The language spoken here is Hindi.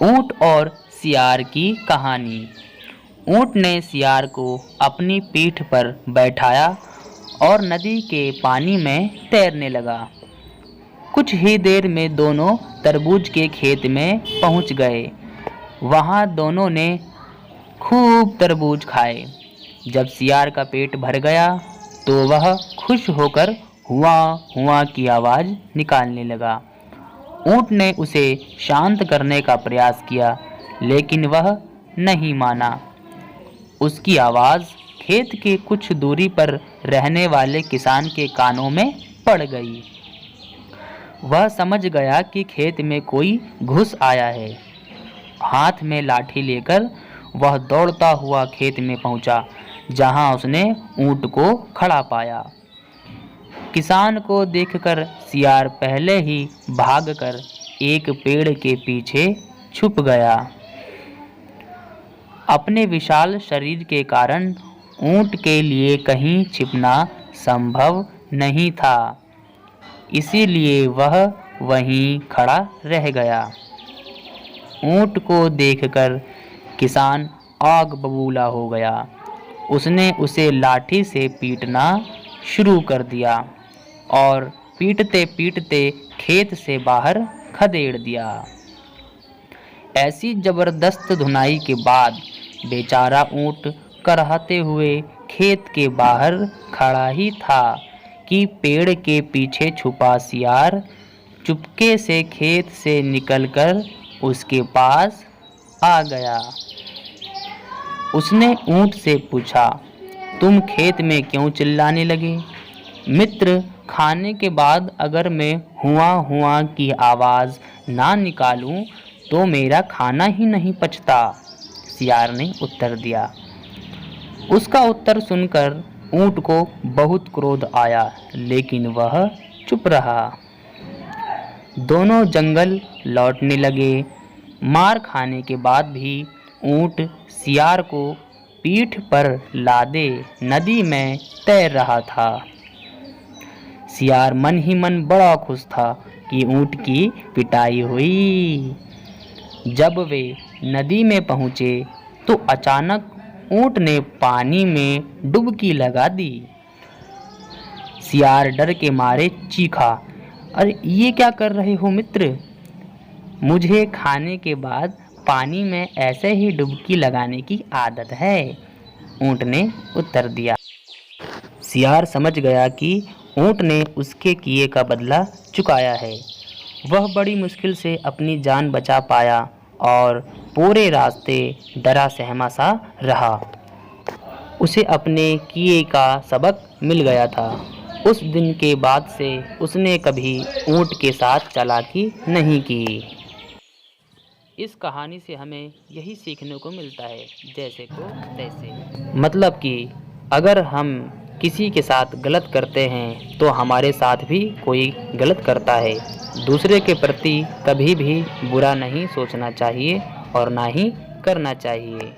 ऊंट और सियार की कहानी। ऊंट ने सियार को अपनी पीठ पर बैठाया और नदी के पानी में तैरने लगा। कुछ ही देर में दोनों तरबूज के खेत में पहुंच गए। वहां दोनों ने खूब तरबूज खाए। जब सियार का पेट भर गया तो वह खुश होकर हुआ हुआ की आवाज़ निकालने लगा। ऊंट ने उसे शांत करने का प्रयास किया, लेकिन वह नहीं माना। उसकी आवाज़ खेत के कुछ दूरी पर रहने वाले किसान के कानों में पड़ गई। वह समझ गया कि खेत में कोई घुस आया है। हाथ में लाठी लेकर वह दौड़ता हुआ खेत में पहुंचा, जहां उसने ऊंट को खड़ा पाया। किसान को देखकर सियार पहले ही भागकर एक पेड़ के पीछे छुप गया। अपने विशाल शरीर के कारण ऊंट के लिए कहीं छिपना संभव नहीं था, इसीलिए वह वहीं खड़ा रह गया। ऊंट को देखकर किसान आग बबूला हो गया। उसने उसे लाठी से पीटना शुरू कर दिया और पीटते पीटते खेत से बाहर खदेड़ दिया। ऐसी जबरदस्त धुनाई के बाद बेचारा ऊंट करहते हुए खेत के बाहर खड़ा ही था कि पेड़ के पीछे छुपा सियार चुपके से खेत से निकलकर उसके पास आ गया। उसने ऊंट से पूछा, तुम खेत में क्यों चिल्लाने लगे? मित्र, खाने के बाद अगर मैं हुआ की आवाज़ ना निकालूं तो मेरा खाना ही नहीं पचता, सियार ने उत्तर दिया। उसका उत्तर सुनकर ऊंट को बहुत क्रोध आया, लेकिन वह चुप रहा। दोनों जंगल लौटने लगे। मार खाने के बाद भी ऊंट सियार को पीठ पर लादे नदी में तैर रहा था। सियार मन ही मन बड़ा खुश था कि ऊंट की पिटाई हुई। जब वे नदी में पहुंचे तो अचानक ऊंट ने पानी में डुबकी लगा दी। सियार डर के मारे चीखा, अरे ये क्या कर रहे हो मित्र? मुझे खाने के बाद पानी में ऐसे ही डुबकी लगाने की आदत है, ऊंट ने उत्तर दिया। सियार समझ गया कि ऊंट ने उसके किए का बदला चुकाया है। वह बड़ी मुश्किल से अपनी जान बचा पाया और पूरे रास्ते डरा सहमा सा रहा। उसे अपने किए का सबक मिल गया था। उस दिन के बाद से उसने कभी ऊंट के साथ चालाकी नहीं की। इस कहानी से हमें यही सीखने को मिलता है, जैसे को तैसे। मतलब कि अगर हम किसी के साथ गलत करते हैं तो हमारे साथ भी कोई गलत करता है। दूसरे के प्रति कभी भी बुरा नहीं सोचना चाहिए और ना ही करना चाहिए।